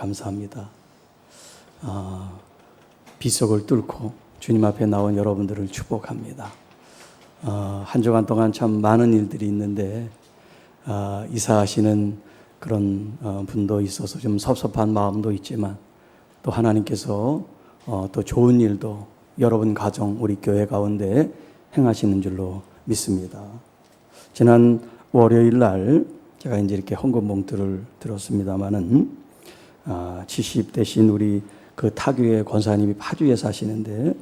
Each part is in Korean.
감사합니다. 빗속을 뚫고 주님 앞에 나온 여러분들을 축복합니다. 한 주간 동안 참 많은 일들이 있는데 이사하시는 그런 분도 있어서 좀 섭섭한 마음도 있지만 또 하나님께서 또 좋은 일도 여러분 가정 우리 교회 가운데 행하시는 줄로 믿습니다. 지난 월요일 날 제가 이제 이렇게 헌금 봉투를 들었습니다만은 70 되신 우리 그 타교의 권사님이 파주에 사시는데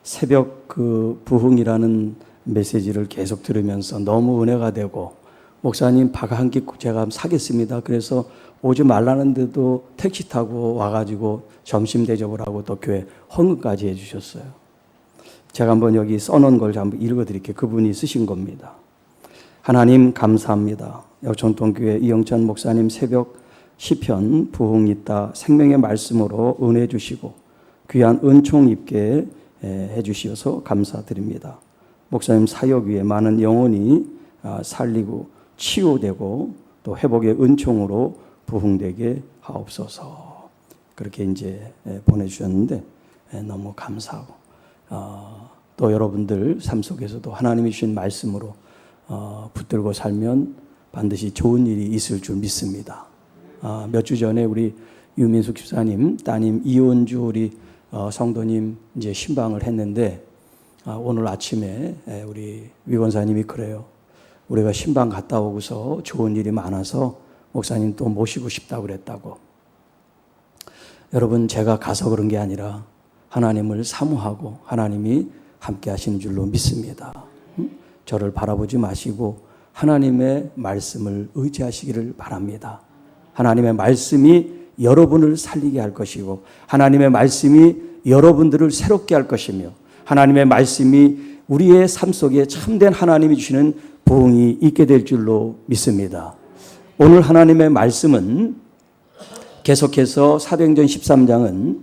새벽 그 부흥이라는 메시지를 계속 들으면서 너무 은혜가 되고 목사님 밥 한 끼 제가 사겠습니다. 그래서 오지 말라는데도 택시 타고 와가지고 점심 대접을 하고 또 교회 헌금까지 해주셨어요. 제가 한번 여기 써놓은 걸 한번 읽어드릴게요. 그분이 쓰신 겁니다. 하나님 감사합니다. 여전통교회 이영찬 목사님 새벽 시편 부흥 있다 생명의 말씀으로 은혜 주시고 귀한 은총 입게 해주시어서 감사드립니다. 목사님 사역 위에 많은 영혼이 살리고 치유되고 또 회복의 은총으로 부흥되게 하옵소서. 그렇게 이제 보내주셨는데 너무 감사하고 또 여러분들 삶 속에서도 하나님이 주신 말씀으로 붙들고 살면 반드시 좋은 일이 있을 줄 믿습니다. 몇 주 전에 우리 유민숙 집사님 따님 이원주 우리 성도님 이제 신방을 했는데 오늘 아침에 우리 위원사님이 그래요. 우리가 신방 갔다 오고서 좋은 일이 많아서 목사님 또 모시고 싶다고 그랬다고. 여러분 제가 가서 그런 게 아니라 하나님을 사모하고 하나님이 함께 하시는 줄로 믿습니다. 저를 바라보지 마시고 하나님의 말씀을 의지하시기를 바랍니다. 하나님의 말씀이 여러분을 살리게 할 것이고 하나님의 말씀이 여러분들을 새롭게 할 것이며 하나님의 말씀이 우리의 삶 속에 참된 하나님이 주시는 부흥이 있게 될 줄로 믿습니다. 오늘 하나님의 말씀은 계속해서 사도행전 13장은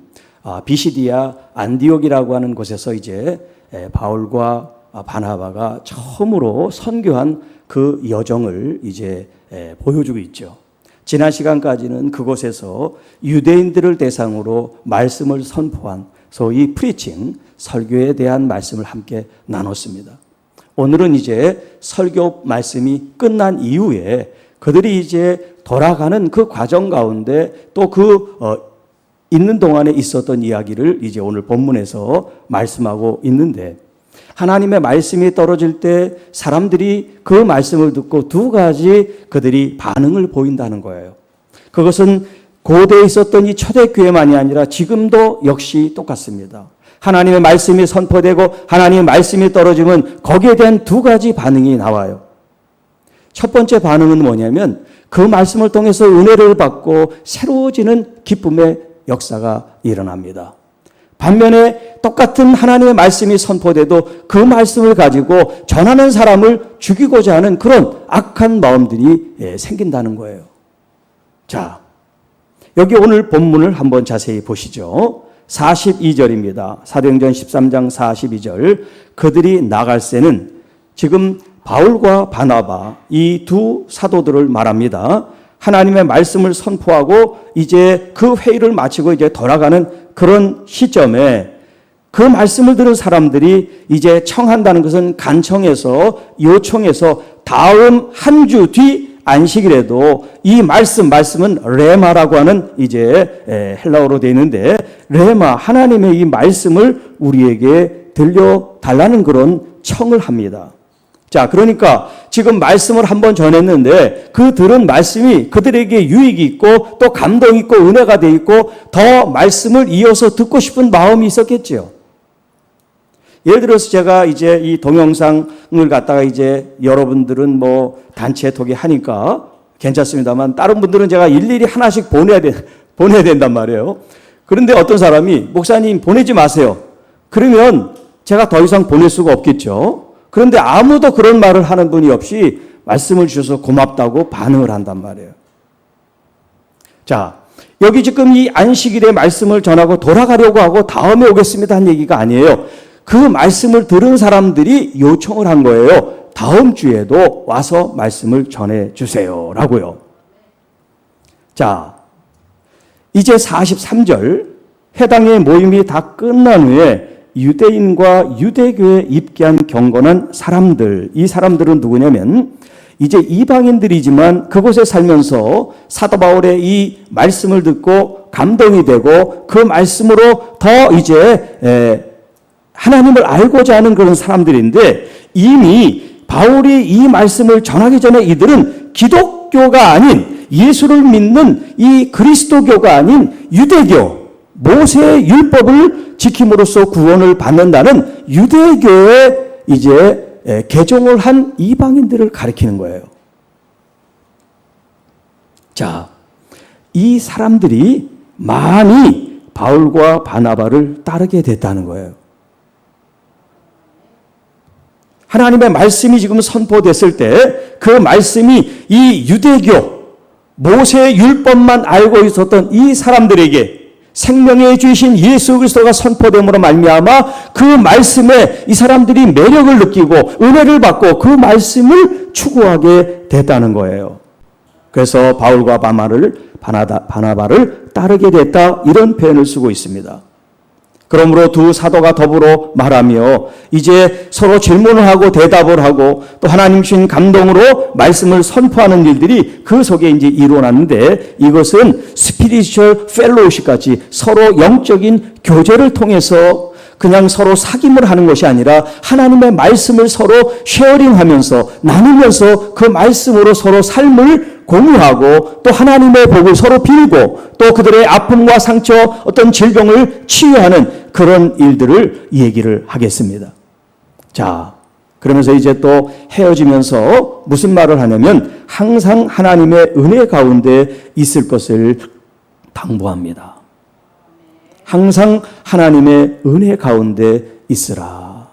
비시디아 안디옥이라고 하는 곳에서 이제 바울과 바나바가 처음으로 선교한 그 여정을 이제 보여주고 있죠. 지난 시간까지는 그곳에서 유대인들을 대상으로 말씀을 선포한 소위 프리칭, 설교에 대한 말씀을 함께 나눴습니다. 오늘은 이제 설교 말씀이 끝난 이후에 그들이 이제 돌아가는 그 과정 가운데 또 그 있는 동안에 있었던 이야기를 이제 오늘 본문에서 말씀하고 있는데 하나님의 말씀이 떨어질 때 사람들이 그 말씀을 듣고 두 가지 그들이 반응을 보인다는 거예요. 그것은 고대에 있었던 이 초대교회만이 아니라 지금도 역시 똑같습니다. 하나님의 말씀이 선포되고 하나님의 말씀이 떨어지면 거기에 대한 두 가지 반응이 나와요. 첫 번째 반응은 뭐냐면 그 말씀을 통해서 은혜를 받고 새로워지는 기쁨의 역사가 일어납니다. 반면에 똑같은 하나님의 말씀이 선포돼도 그 말씀을 가지고 전하는 사람을 죽이고자 하는 그런 악한 마음들이 생긴다는 거예요. 자, 여기 오늘 본문을 한번 자세히 보시죠. 42절입니다. 사도행전 13장 42절. 그들이 나갈새는 지금 바울과 바나바 이 두 사도들을 말합니다. 하나님의 말씀을 선포하고 이제 그 회의를 마치고 이제 돌아가는 그런 시점에 그 말씀을 들은 사람들이 이제 청한다는 것은 간청해서 요청해서 다음 한 주 뒤 안식일에도 이 말씀은 레마라고 하는 이제 헬라어로 되어 있는데 레마 하나님의 이 말씀을 우리에게 들려달라는 그런 청을 합니다. 자, 그러니까 지금 말씀을 한번 전했는데 그 들은 말씀이 그들에게 유익이 있고 또 감동이 있고 은혜가 돼 있고 더 말씀을 이어서 듣고 싶은 마음이 있었겠죠. 예를 들어서 제가 이제 이 동영상을 갖다가 이제 여러분들은 뭐 단체 톡에 하니까 괜찮습니다만 다른 분들은 제가 일일이 하나씩 보내야 된단 말이에요. 그런데 어떤 사람이 목사님 보내지 마세요. 그러면 제가 더 이상 보낼 수가 없겠죠. 그런데 아무도 그런 말을 하는 분이 없이 말씀을 주셔서 고맙다고 반응을 한단 말이에요. 자, 여기 지금 이 안식일에 말씀을 전하고 돌아가려고 하고 다음에 오겠습니다 한 얘기가 아니에요. 그 말씀을 들은 사람들이 요청을 한 거예요. 다음 주에도 와서 말씀을 전해 주세요 라고요. 자, 이제 43절 해당의 모임이 다 끝난 후에 유대인과 유대교에 입기한 경건한 사람들, 이 사람들은 누구냐면 이제 이방인들이지만 그곳에 살면서 사도 바울의 이 말씀을 듣고 감동이 되고 그 말씀으로 더 이제 하나님을 알고자 하는 그런 사람들인데, 이미 바울이 이 말씀을 전하기 전에 이들은 기독교가 아닌, 예수를 믿는 이 그리스도교가 아닌 유대교, 모세의 율법을 지킴으로써 구원을 받는다는 유대교에 이제 개종을 한 이방인들을 가리키는 거예요. 자, 이 사람들이 많이 바울과 바나바를 따르게 됐다는 거예요. 하나님의 말씀이 지금 선포됐을 때 그 말씀이 이 유대교, 모세의 율법만 알고 있었던 이 사람들에게 생명의 주이신 예수 그리스도가 선포됨으로 말미암아 그 말씀에 이 사람들이 매력을 느끼고 은혜를 받고 그 말씀을 추구하게 됐다는 거예요. 그래서 바울과 바나바를 따르게 됐다, 이런 표현을 쓰고 있습니다. 그러므로 두 사도가 더불어 말하며 이제 서로 질문을 하고 대답을 하고 또 하나님 주신 감동으로 말씀을 선포하는 일들이 그 속에 이제 일어났는데, 이것은 스피리추얼 펠로우십 같이 서로 영적인 교제를 통해서 그냥 서로 사귐을 하는 것이 아니라 하나님의 말씀을 서로 쉐어링하면서 나누면서 그 말씀으로 서로 삶을 공유하고 또 하나님의 복을 서로 빌고 또 그들의 아픔과 상처, 어떤 질병을 치유하는 그런 일들을 얘기를 하겠습니다. 자, 그러면서 이제 또 헤어지면서 무슨 말을 하냐면 항상 하나님의 은혜 가운데 있을 것을 당부합니다. 항상 하나님의 은혜 가운데 있으라.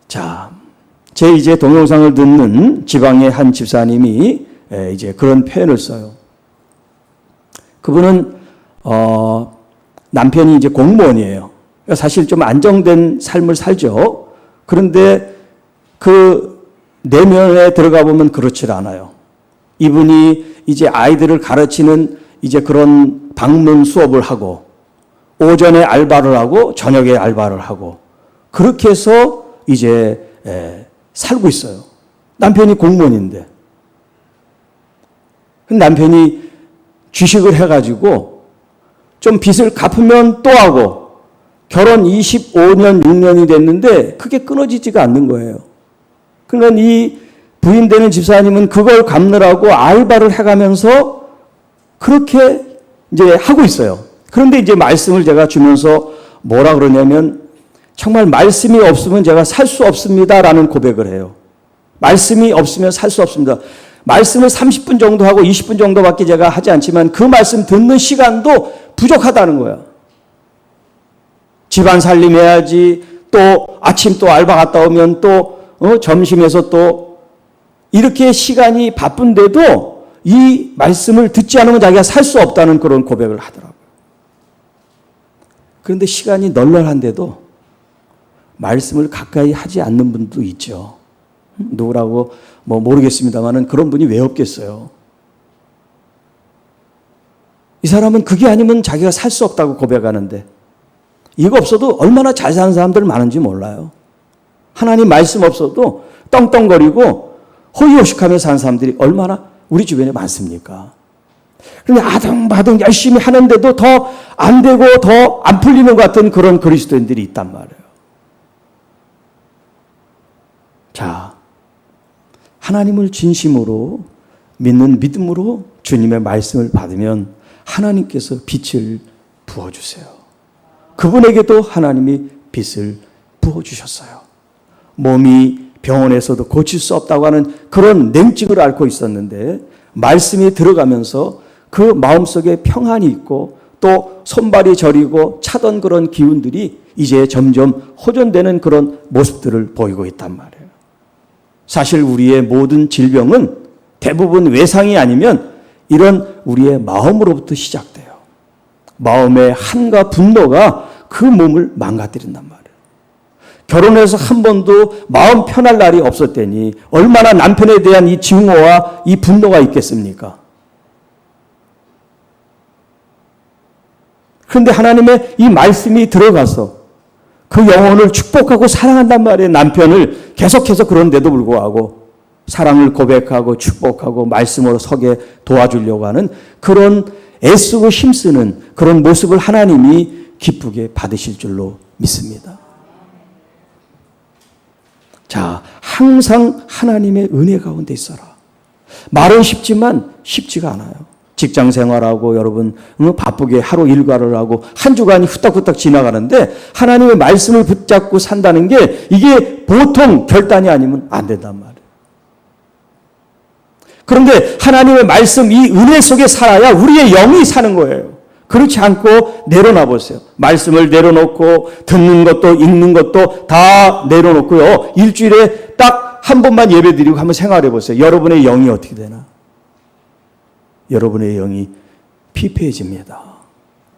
자, 제 이제 동영상을 듣는 지방의 한 집사님이 이제 그런 표현을 써요. 그분은 남편이 이제 공무원이에요. 사실 좀 안정된 삶을 살죠. 그런데 그 내면에 들어가 보면 그렇지 않아요. 이분이 이제 아이들을 가르치는 이제 그런 방문 수업을 하고 오전에 알바를 하고 저녁에 알바를 하고 그렇게 해서 이제 살고 있어요. 남편이 공무원인데. 남편이 주식을 해가지고 좀 빚을 갚으면 또 하고 결혼 25년, 6년이 됐는데 그게 끊어지지가 않는 거예요. 그러니까 이 부인 되는 집사님은 그걸 갚느라고 알바를 해가면서 그렇게 이제 하고 있어요. 그런데 이제 말씀을 제가 주면서 뭐라 그러냐면 정말 말씀이 없으면 제가 살 수 없습니다라는 고백을 해요. 말씀이 없으면 살 수 없습니다. 말씀을 30분 정도 하고 20분 정도밖에 제가 하지 않지만 그 말씀 듣는 시간도 부족하다는 거야. 집안 살림해야지, 또 아침 또 알바 갔다 오면 또 점심에서 또 이렇게 시간이 바쁜데도 이 말씀을 듣지 않으면 자기가 살 수 없다는 그런 고백을 하더라고요. 그런데 시간이 널널한데도 말씀을 가까이 하지 않는 분도 있죠. 누구라고 뭐 모르겠습니다만은 그런 분이 왜 없겠어요. 이 사람은 그게 아니면 자기가 살 수 없다고 고백하는데 이거 없어도 얼마나 잘 사는 사람들 많은지 몰라요. 하나님 말씀 없어도 떵떵거리고 호의호식하며 사는 사람들이 얼마나 우리 주변에 많습니까? 그런데 아등바등 열심히 하는데도 더 안 되고 더 안 풀리는 것 같은 그런 그리스도인들이 있단 말이에요. 자, 하나님을 진심으로 믿는 믿음으로 주님의 말씀을 받으면 하나님께서 빛을 부어주세요. 그분에게도 하나님이 빛을 부어주셨어요. 몸이 병원에서도 고칠 수 없다고 하는 그런 냉증을 앓고 있었는데 말씀이 들어가면서 그 마음속에 평안이 있고 또 손발이 저리고 차던 그런 기운들이 이제 점점 호전되는 그런 모습들을 보이고 있단 말이에요. 사실 우리의 모든 질병은 대부분 외상이 아니면 이런 우리의 마음으로부터 시작돼요. 마음의 한과 분노가 그 몸을 망가뜨린단 말이에요. 결혼해서 한 번도 마음 편할 날이 없었더니 얼마나 남편에 대한 이 증오와 이 분노가 있겠습니까? 그런데 하나님의 이 말씀이 들어가서 그 영혼을 축복하고 사랑한단 말이에요. 남편을 계속해서 그런데도 불구하고 사랑을 고백하고 축복하고 말씀으로 서게 도와주려고 하는 그런 애쓰고 힘쓰는 그런 모습을 하나님이 기쁘게 받으실 줄로 믿습니다. 자, 항상 하나님의 은혜 가운데 있어라. 말은 쉽지만 쉽지가 않아요. 직장 생활하고 여러분 바쁘게 하루 일과를 하고 한 주간이 후딱후딱 지나가는데 하나님의 말씀을 붙잡고 산다는 게 이게 보통 결단이 아니면 안 된단 말이에요. 그런데 하나님의 말씀, 이 은혜 속에 살아야 우리의 영이 사는 거예요. 그렇지 않고 내려놔 보세요. 말씀을 내려놓고 듣는 것도 읽는 것도 다 내려놓고요. 일주일에 딱 한 번만 예배 드리고 한번 생활해 보세요. 여러분의 영이 어떻게 되나? 여러분의 영이 피폐해집니다.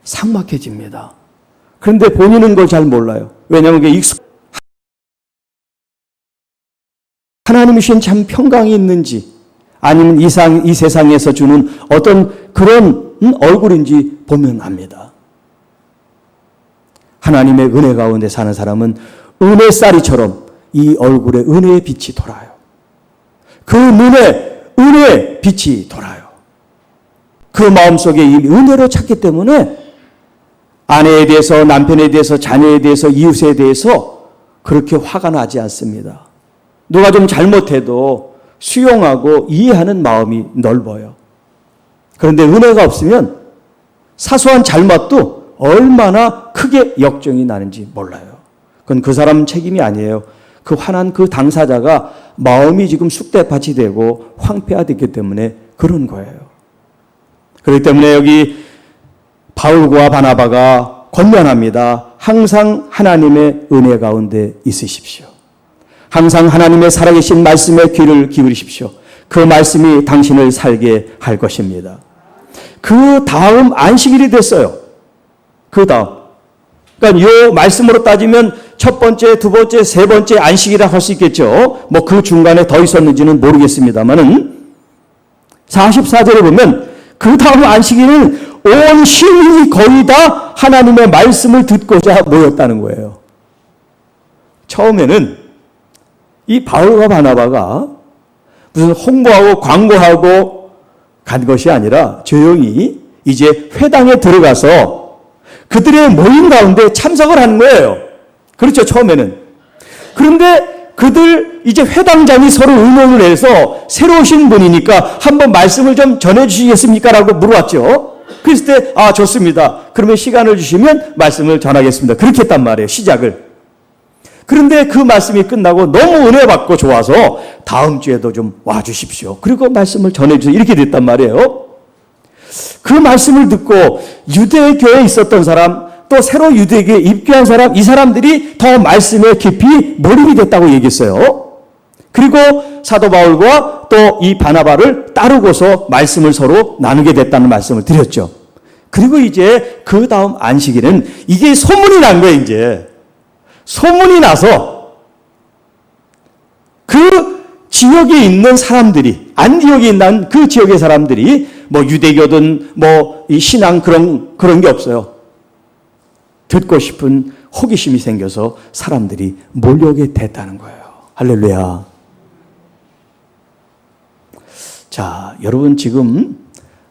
삭막해집니다. 그런데 본인은 그걸 잘 몰라요. 왜냐하면 그게 하나님이 주신 참 평강이 있는지 아니면 이 세상에서 주는 어떤 그런 얼굴인지 보면 압니다. 하나님의 은혜 가운데 사는 사람은 은혜살이처럼 이 얼굴에 은혜의 빛이 돌아요. 그 눈에 은혜의 빛이 돌아요. 그 마음속에 이미 은혜로 찾기 때문에 아내에 대해서 남편에 대해서 자녀에 대해서 이웃에 대해서 그렇게 화가 나지 않습니다. 누가 좀 잘못해도 수용하고 이해하는 마음이 넓어요. 그런데 은혜가 없으면 사소한 잘못도 얼마나 크게 역정이 나는지 몰라요. 그건 그 사람 책임이 아니에요. 그 화난 그 당사자가 마음이 지금 쑥대밭이 되고 황폐화됐기 때문에 그런 거예요. 그렇기 때문에 여기 바울과 바나바가 권면합니다. 항상 하나님의 은혜 가운데 있으십시오. 항상 하나님의 살아계신 말씀에 귀를 기울이십시오. 그 말씀이 당신을 살게 할 것입니다. 그 다음 안식일이 됐어요. 그 다음. 그러니까 이 말씀으로 따지면 첫 번째, 두 번째, 세 번째 안식이라 할 수 있겠죠. 뭐 그 중간에 더 있었는지는 모르겠습니다만은 44절에 보면 그 다음 안식일은 온 시민이 거의 다 하나님의 말씀을 듣고자 모였다는 거예요. 처음에는 이 바울과 바나바가 무슨 홍보하고 광고하고 간 것이 아니라 조용히 이제 회당에 들어가서 그들의 모임 가운데 참석을 하는 거예요. 그렇죠, 처음에는. 그런데 그들 이제 회당장이 서로 의논을 해서 새로 오신 분이니까 한번 말씀을 좀 전해주시겠습니까? 라고 물어왔죠. 그랬을 때 좋습니다. 그러면 시간을 주시면 말씀을 전하겠습니다. 그렇게 했단 말이에요, 시작을. 그런데 그 말씀이 끝나고 너무 은혜 받고 좋아서 다음 주에도 좀 와주십시오. 그리고 말씀을 전해주세요. 이렇게 됐단 말이에요. 그 말씀을 듣고 유대교에 있었던 사람, 또 새로 유대교에 입교한 사람, 이 사람들이 더 말씀에 깊이 몰입이 됐다고 얘기했어요. 그리고 사도 바울과 또 이 바나바를 따르고서 말씀을 서로 나누게 됐다는 말씀을 드렸죠. 그리고 이제 그 다음 안식일은 이게 소문이 난 거예요, 이제. 소문이 나서 그 지역에 있는 사람들이, 안디옥에 있는 그 지역의 사람들이 뭐 유대교든 뭐 이 신앙 그런 게 없어요. 듣고 싶은 호기심이 생겨서 사람들이 몰려오게 됐다는 거예요. 할렐루야. 자, 여러분 지금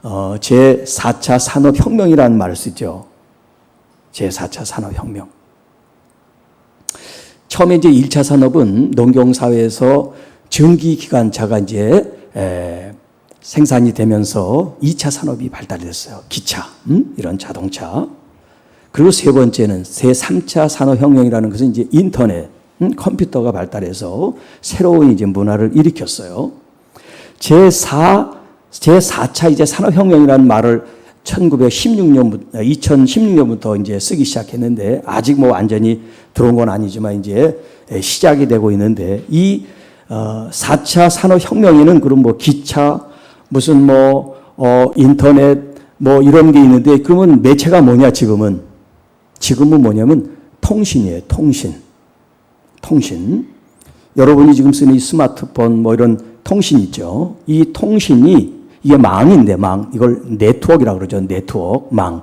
제4차 산업혁명이라는 말을 쓰죠. 제4차 산업혁명. 처음에 이제 1차 산업은 농경사회에서 전기기관차가 이제 생산이 되면서 2차 산업이 발달됐어요. 기차, 이런 자동차. 그리고 세 번째는 제3차 산업혁명이라는 것은 이제 인터넷, 컴퓨터가 발달해서 새로운 이제 문화를 일으켰어요. 제4차 이제 산업혁명이라는 말을 2016년부터 이제 쓰기 시작했는데 아직 뭐 완전히 들어온 건 아니지만 이제 시작이 되고 있는데 이 4차 산업혁명에는 그럼 뭐 기차, 무슨 인터넷 뭐 이런 게 있는데 그러면 매체가 뭐냐 지금은 뭐냐면 통신이에요. 통신. 여러분이 지금 쓰는 이 스마트폰 뭐 이런 통신 있죠. 이 통신이 이게 망인데 이걸 네트워크라고 그러죠. 네트워크, 망.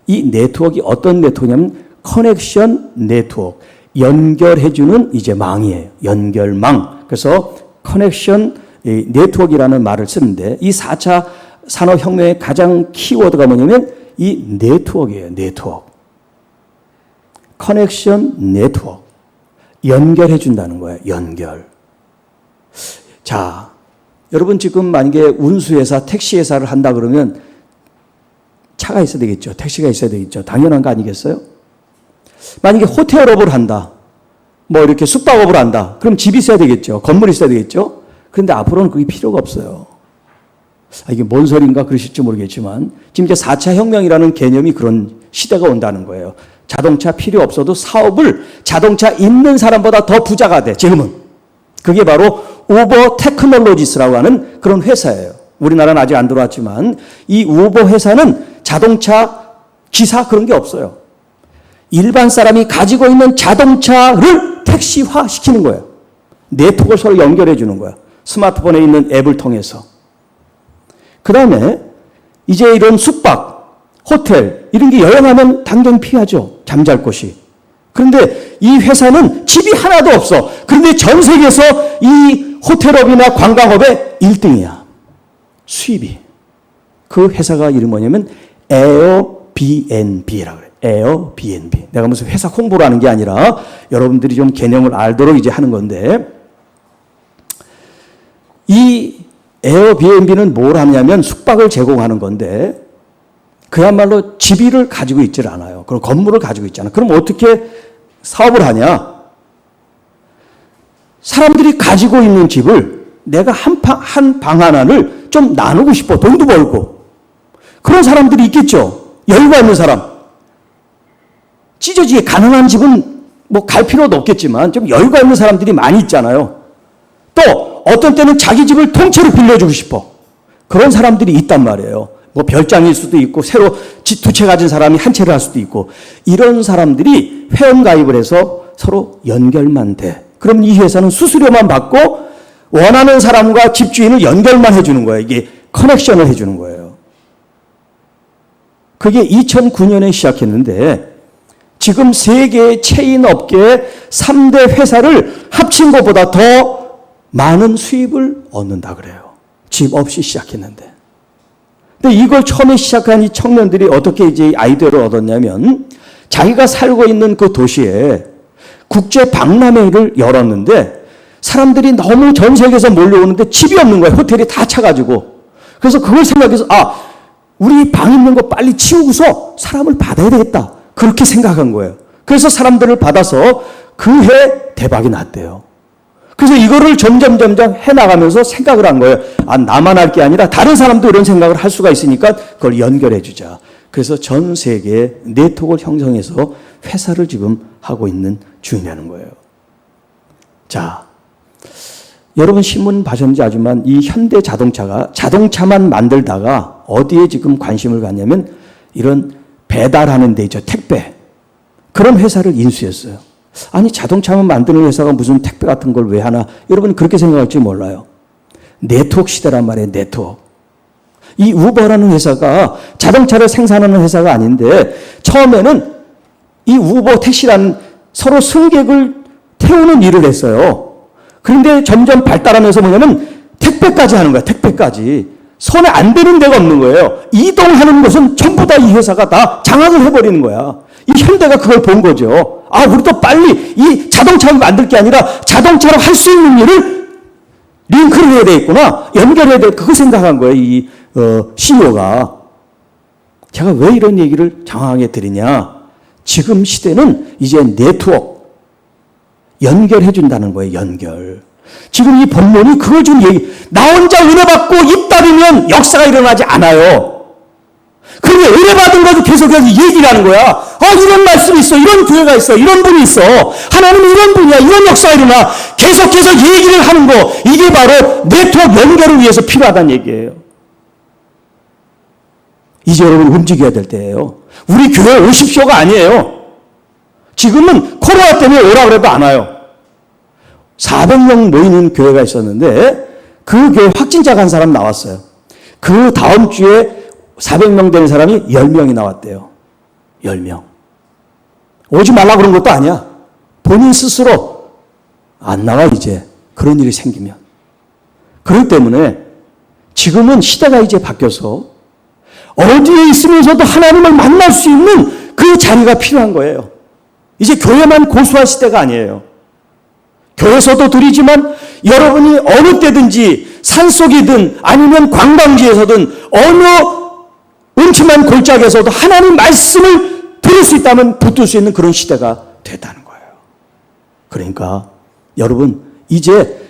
이 네트워크가 어떤 네트워크냐면 커넥션 네트워크. 연결해주는 이제 망이에요. 연결망. 그래서 커넥션 네트워크라는 말을 쓰는데 이 4차 산업혁명의 가장 키워드가 뭐냐면 이 네트워크예요. 네트워크. 커넥션 네트워크. 연결해준다는 거예요. 연결. 자, 여러분 지금 만약에 운수회사, 택시회사를 한다 그러면 차가 있어야 되겠죠. 택시가 있어야 되겠죠. 당연한 거 아니겠어요? 만약에 호텔업을 한다. 뭐 이렇게 숙박업을 한다. 그럼 집이 있어야 되겠죠. 건물이 있어야 되겠죠. 그런데 앞으로는 그게 필요가 없어요. 이게 뭔 소리인가 그러실지 모르겠지만 지금 이제 4차 혁명이라는 개념이 그런 시대가 온다는 거예요. 자동차 필요 없어도 사업을 자동차 있는 사람보다 더 부자가 돼. 지금은. 그게 바로 우버 테크놀로지스라고 하는 그런 회사예요. 우리나라는 아직 안 들어왔지만 이 우버 회사는 자동차 기사 그런 게 없어요. 일반 사람이 가지고 있는 자동차를 택시화 시키는 거예요. 네트워크를 서로 연결해 주는 거예요. 스마트폰에 있는 앱을 통해서. 그 다음에 이제 이런 숙박, 호텔 이런 게 여행하면 당연히 필요하죠. 잠잘 곳이. 그런데 이 회사는 집이 하나도 없어. 그런데 전 세계에서 이 호텔업이나 관광업의 1등이야. 수입이. 그 회사가 이름이 뭐냐면 에어비앤비라고 그래요. 에어비앤비. 내가 무슨 회사 홍보를 하는 게 아니라 여러분들이 좀 개념을 알도록 이제 하는 건데 이 에어비앤비는 뭘 하냐면 숙박을 제공하는 건데 그야말로 집을 가지고 있질 않아요. 그럼 건물을 가지고 있잖아. 그럼 어떻게 사업을 하냐? 사람들이 가지고 있는 집을 내가 한 방 하나를 좀 나누고 싶어. 돈도 벌고. 그런 사람들이 있겠죠. 여유가 있는 사람. 찢어지게 가능한 집은 뭐 갈 필요도 없겠지만 좀 여유가 있는 사람들이 많이 있잖아요. 또 어떤 때는 자기 집을 통째로 빌려주고 싶어. 그런 사람들이 있단 말이에요. 뭐 별장일 수도 있고 새로 집 두 채 가진 사람이 한 채를 할 수도 있고 이런 사람들이 회원가입을 해서 서로 연결만 돼. 그럼 이 회사는 수수료만 받고 원하는 사람과 집주인을 연결만 해주는 거예요. 이게 커넥션을 해주는 거예요. 그게 2009년에 시작했는데 지금 세계 체인 업계의 3대 회사를 합친 것보다 더 많은 수입을 얻는다 그래요. 집 없이 시작했는데. 근데 이걸 처음에 시작한 이 청년들이 어떻게 이제 아이디어를 얻었냐면 자기가 살고 있는 그 도시에 국제 박람회를 열었는데 사람들이 너무 전 세계에서 몰려오는데 집이 없는 거예요. 호텔이 다 차가지고. 그래서 그걸 생각해서 우리 방 있는 거 빨리 치우고서 사람을 받아야 되겠다. 그렇게 생각한 거예요. 그래서 사람들을 받아서 그 해 대박이 났대요. 그래서 이거를 점점 해나가면서 생각을 한 거예요. 나만 할 게 아니라 다른 사람도 이런 생각을 할 수가 있으니까 그걸 연결해 주자. 그래서 전 세계에 네트워크를 형성해서 회사를 지금 하고 있는 중이라는 거예요. 자, 여러분 신문 보셨는지 아지만 이 현대 자동차가 자동차만 만들다가 어디에 지금 관심을 갖냐면 이런 배달하는 데 있죠. 택배. 그런 회사를 인수했어요. 아니 자동차만 만드는 회사가 무슨 택배 같은 걸 왜 하나. 여러분 그렇게 생각할지 몰라요. 네트워크 시대란 말이에요. 네트워크. 이 우버라는 회사가 자동차를 생산하는 회사가 아닌데 처음에는 이 우버 택시라는 서로 승객을 태우는 일을 했어요. 그런데 점점 발달하면서 뭐냐면 택배까지 하는 거야. 택배까지. 손에 안 되는 데가 없는 거예요. 이동하는 것은 전부 다 이 회사가 다 장악을 해버리는 거야. 이 현대가 그걸 본 거죠. 우리도 빨리 이 자동차를 만들 게 아니라 자동차로 할 수 있는 일을 링크를 해야 되겠구나. 연결해야 돼. 그거 생각한 거예요. 이 CEO가. 제가 왜 이런 얘기를 장황하게 드리냐. 지금 시대는 이제 네트워크. 연결해 준다는 거예요. 연결. 지금 이 본문이 그걸 좀 나 혼자 은혜 받고 입 닫으면 역사가 일어나지 않아요. 그런데 은혜 받은 것도 계속해서 얘기를 하는 거야. 이런 말씀이 있어. 이런 교회가 있어. 이런 분이 있어. 하나님은 이런 분이야. 이런 역사가 일어나. 계속해서 얘기를 하는 거. 이게 바로 네트워크 연결을 위해서 필요하다는 얘기예요. 이제 여러분 움직여야 될 때예요. 우리 교회 오십시오가 아니에요. 지금은 코로나 때문에 오라 그래도 안 와요. 400명 모이는 교회가 있었는데 그 교회 확진자가 한 사람 나왔어요. 그 다음 주에 400명 되는 사람이 10명이 나왔대요. 10명. 오지 말라 그런 것도 아니야. 본인 스스로 안 나와 이제. 그런 일이 생기면. 그렇기 때문에 지금은 시대가 이제 바뀌어서 어디에 있으면서도 하나님을 만날 수 있는 그 자리가 필요한 거예요. 이제 교회만 고수할 시대가 아니에요. 교회에서도 드리지만 여러분이 어느 때든지 산속이든 아니면 관광지에서든 어느 음침한 골짜기에서도 하나님 말씀을 들을 수 있다면 붙들 수 있는 그런 시대가 됐다는 거예요. 그러니까 여러분 이제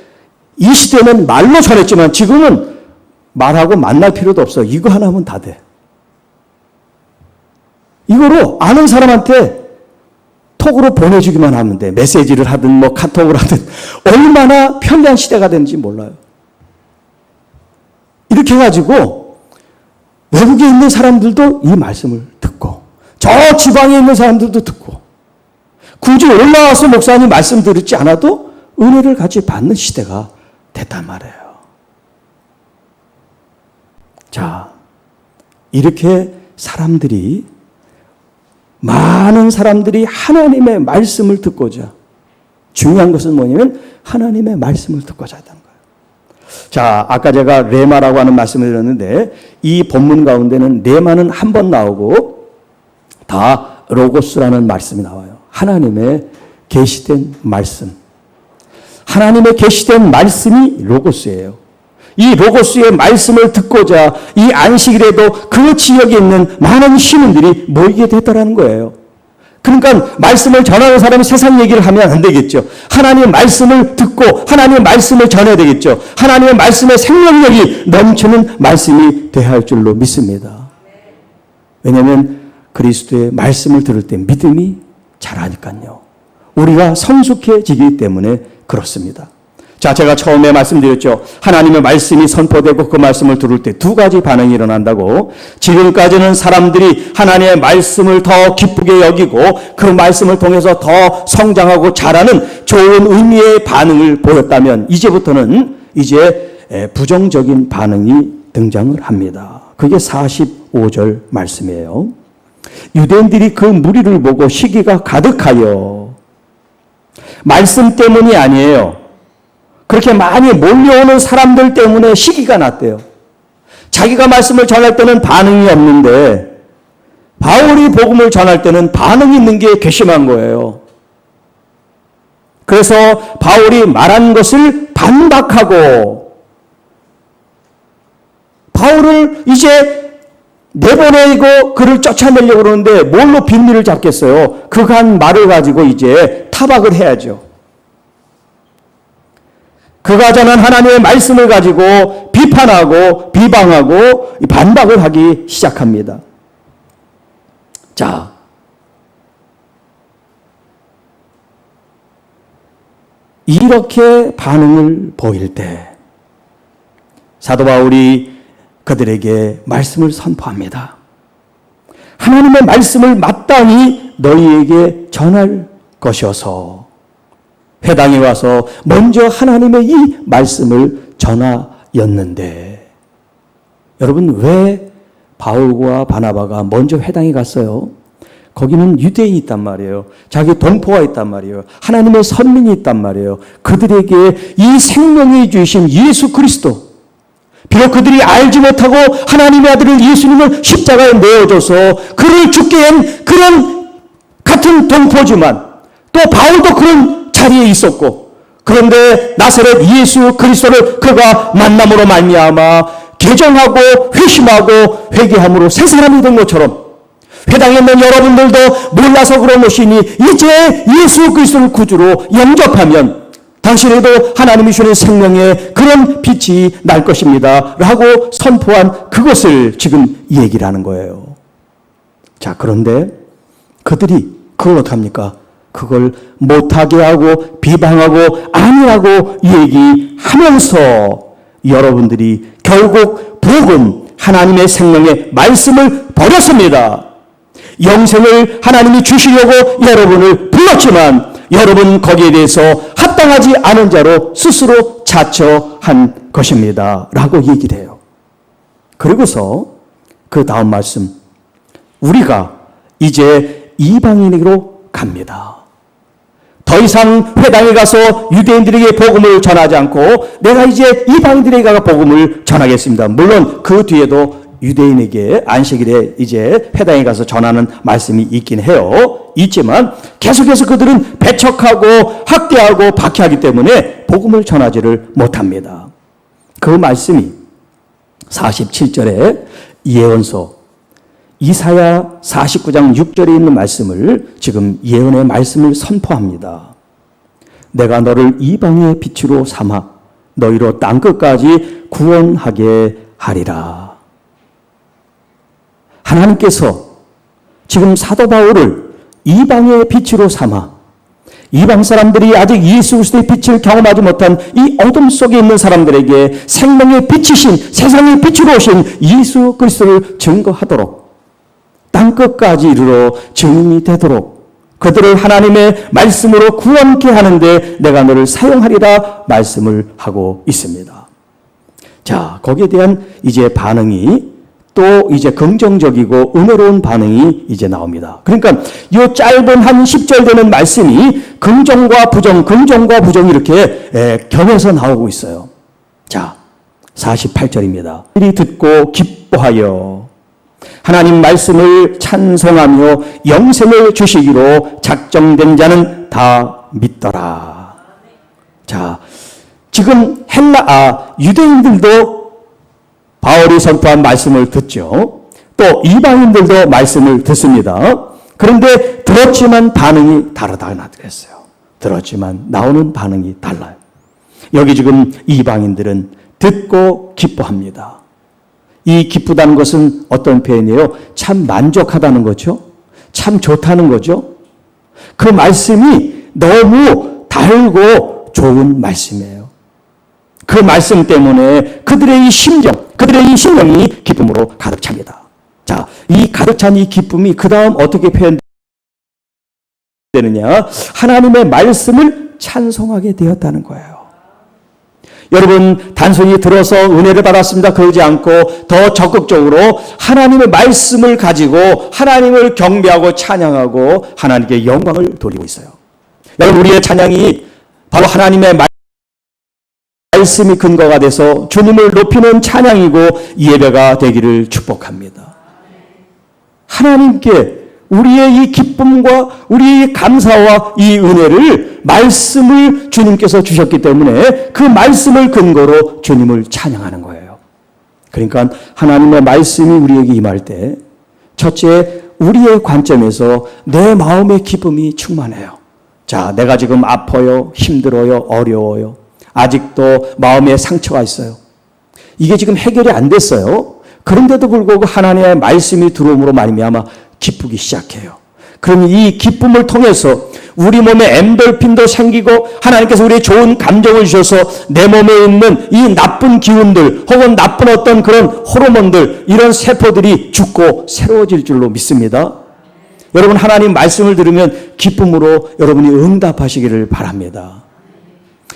이 시대는 말로 전했지만 지금은 말하고 만날 필요도 없어. 이거 하나 하면 다 돼. 이거로 아는 사람한테 톡으로 보내주기만 하면 돼. 메시지를 하든 뭐 카톡을 하든 얼마나 편리한 시대가 되는지 몰라요. 이렇게 해가지고 외국에 있는 사람들도 이 말씀을 듣고 저 지방에 있는 사람들도 듣고 굳이 올라와서 목사님 말씀 들었지 않아도 은혜를 같이 받는 시대가 됐단 말이에요. 자, 이렇게 많은 사람들이 하나님의 말씀을 듣고자, 중요한 것은 뭐냐면 하나님의 말씀을 듣고자 하다는 거예요. 자, 아까 제가 레마라고 하는 말씀을 드렸는데 이 본문 가운데는 레마는 한 번 나오고 다 로고스라는 말씀이 나와요. 하나님의 계시된 말씀. 하나님의 계시된 말씀이 로고스예요. 이 로고스의 말씀을 듣고자 이 안식일에도 그 지역에 있는 많은 시민들이 모이게 됐다는 거예요. 그러니까 말씀을 전하는 사람이 세상 얘기를 하면 안 되겠죠. 하나님의 말씀을 듣고 하나님의 말씀을 전해야 되겠죠. 하나님의 말씀의 생명력이 넘치는 말씀이 되어야 할 줄로 믿습니다. 왜냐하면 그리스도의 말씀을 들을 때 믿음이 자라니까요. 우리가 성숙해지기 때문에 그렇습니다. 자, 제가 처음에 말씀드렸죠. 하나님의 말씀이 선포되고 그 말씀을 들을 때 두 가지 반응이 일어난다고. 지금까지는 사람들이 하나님의 말씀을 더 기쁘게 여기고 그 말씀을 통해서 더 성장하고 자라는 좋은 의미의 반응을 보였다면 이제부터는 부정적인 반응이 등장을 합니다. 그게 45절 말씀이에요. 유대인들이 그 무리를 보고 시기가 가득하여. 말씀 때문이 아니에요. 그렇게 많이 몰려오는 사람들 때문에 시기가 났대요. 자기가 말씀을 전할 때는 반응이 없는데 바울이 복음을 전할 때는 반응이 있는 게 괘씸한 거예요. 그래서 바울이 말한 것을 반박하고 바울을 이제 내보내고 그를 쫓아내려고 그러는데 뭘로 빌미를 잡겠어요? 그가 한 말을 가지고 이제 타박을 해야죠. 그가 전한 하나님의 말씀을 가지고 비판하고 비방하고 반박을 하기 시작합니다. 자, 이렇게 반응을 보일 때 사도 바울이 그들에게 말씀을 선포합니다. 하나님의 말씀을 마땅히 너희에게 전할 것이어서 회당에 와서 먼저 하나님의 이 말씀을 전하였는데, 여러분 왜 바울과 바나바가 먼저 회당에 갔어요? 거기는 유대인이 있단 말이에요. 자기 동포가 있단 말이에요. 하나님의 선민이 있단 말이에요. 그들에게 이 생명이 주신 예수 그리스도, 비록 그들이 알지 못하고 하나님의 아들을 예수님을 십자가에 내어줘서 그를 죽게 한 그런 같은 동포지만 또 바울도 그런 자리에 있었고, 그런데 나사렛 예수 그리스도를 그가 만남으로 말미암아 개종하고 회심하고 회개함으로 새 사람이 된 것처럼 회당에 있는 여러분들도 몰라서 그런 것이니 이제 예수 그리스도를 구주로 영접하면 당신에도 하나님이 주는 생명의 그런 빛이 날 것입니다 라고 선포한 그것을 지금 얘기를 하는 거예요. 자, 그런데 그들이 그걸 어떡합니까? 그걸 못하게 하고 비방하고 아니라고 얘기하면서 여러분들이 결국 복음 하나님의 생명의 말씀을 버렸습니다. 영생을 하나님이 주시려고 여러분을 불렀지만 여러분 거기에 대해서 합당하지 않은 자로 스스로 자처한 것입니다 라고 얘기를 해요. 그리고서 그 다음 말씀, 우리가 이제 이방인에게로 갑니다. 더 이상 회당에 가서 유대인들에게 복음을 전하지 않고 내가 이제 이방인들에게 가서 복음을 전하겠습니다. 물론 그 뒤에도 유대인에게 안식일에 이제 회당에 가서 전하는 말씀이 있긴 해요. 있지만 계속해서 그들은 배척하고 학대하고 박해하기 때문에 복음을 전하지를 못합니다. 그 말씀이 47절에 예언서 이사야 49장 6절에 있는 말씀을 지금 예언의 말씀을 선포합니다. 내가 너를 이방의 빛으로 삼아 너희로 땅끝까지 구원하게 하리라. 하나님께서 지금 사도 바울을 이방의 빛으로 삼아 이방 사람들이 아직 예수 그리스도의 빛을 경험하지 못한 이 어둠 속에 있는 사람들에게 생명의 빛이신 세상의 빛으로 오신 예수 그리스도를 증거하도록 땅끝까지 이르러 증인이 되도록 그들을 하나님의 말씀으로 구원케 하는데 내가 너를 사용하리라 말씀을 하고 있습니다. 자, 거기에 대한 이제 반응이 또 이제 긍정적이고 은혜로운 반응이 이제 나옵니다. 그러니까 이 짧은 한 10절 되는 말씀이 긍정과 부정 이렇게 겸해서 나오고 있어요. 자, 48절입니다. 이리 듣고 기뻐하여 하나님 말씀을 찬송하며 영생을 주시기로 작정된 자는 다 믿더라. 자, 지금 유대인들도 바울이 선포한 말씀을 듣죠. 또 이방인들도 말씀을 듣습니다. 그런데 들었지만 반응이 다르다고 그랬어요. 들었지만 나오는 반응이 달라요. 여기 지금 이방인들은 듣고 기뻐합니다. 이 기쁘다는 것은 어떤 표현이에요? 참 만족하다는 거죠. 참 좋다는 거죠. 그 말씀이 너무 달고 좋은 말씀이에요. 그 말씀 때문에 그들의 이 심령이 기쁨으로 가득 찹니다. 자, 이 가득 찬 이 기쁨이 그 다음 어떻게 표현되느냐? 하나님의 말씀을 찬송하게 되었다는 거예요. 여러분, 단순히 들어서 은혜를 받았습니다 그러지 않고 더 적극적으로 하나님의 말씀을 가지고 하나님을 경배하고 찬양하고 하나님께 영광을 돌리고 있어요. 여러분, 우리의 찬양이 바로 하나님의 말씀이 근거가 돼서 주님을 높이는 찬양이고 예배가 되기를 축복합니다. 하나님께 우리의 이 기쁨과 우리의 감사와 이 은혜를 말씀을 주님께서 주셨기 때문에 그 말씀을 근거로 주님을 찬양하는 거예요. 그러니까 하나님의 말씀이 우리에게 임할 때 첫째, 우리의 관점에서 내 마음의 기쁨이 충만해요. 자, 내가 지금 아파요, 힘들어요, 어려워요. 아직도 마음에 상처가 있어요. 이게 지금 해결이 안 됐어요. 그런데도 불구하고 하나님의 말씀이 들어옴으로 말미암아 기쁘기 시작해요. 그럼 이 기쁨을 통해서 우리 몸에 엔돌핀도 생기고 하나님께서 우리의 좋은 감정을 주셔서 내 몸에 있는 이 나쁜 기운들 혹은 나쁜 어떤 그런 호르몬들 이런 세포들이 죽고 새로워질 줄로 믿습니다. 여러분, 하나님 말씀을 들으면 기쁨으로 여러분이 응답하시기를 바랍니다.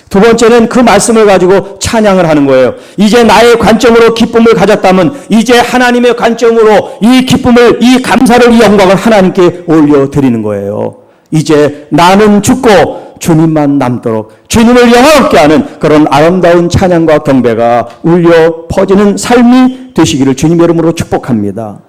두 번째는 그 말씀을 가지고 찬양을 하는 거예요. 이제 나의 관점으로 기쁨을 가졌다면 이제 하나님의 관점으로 이 기쁨을, 이 감사를, 이 영광을 하나님께 올려드리는 거예요. 이제 나는 죽고 주님만 남도록 주님을 영화롭게 하는 그런 아름다운 찬양과 경배가 울려 퍼지는 삶이 되시기를 주님 이름으로 축복합니다.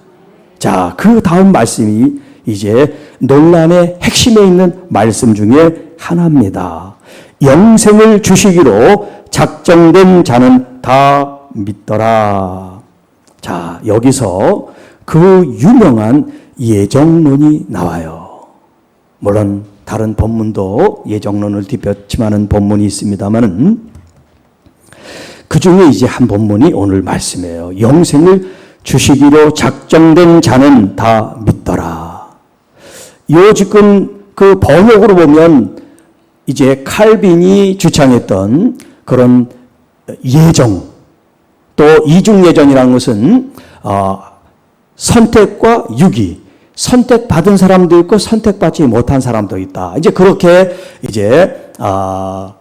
자, 그 다음 말씀이 이제 논란의 핵심에 있는 말씀 중에 하나입니다. 영생을 주시기로 작정된 자는 다 믿더라. 자, 여기서 그 유명한 예정론이 나와요. 물론 다른 본문도 예정론을 뒷받침하는 본문이 있습니다만은 그 중에 이제 한 본문이 오늘 말씀이에요. 영생을 주시기로 작정된 자는 다 믿더라. 요 지금 그 번역으로 보면 이제 칼빈이 주창했던 그런 예정, 또 이중 예정이라는 것은 선택과 유기, 선택받은 사람도 있고 선택받지 못한 사람도 있다. 이제 그렇게 이제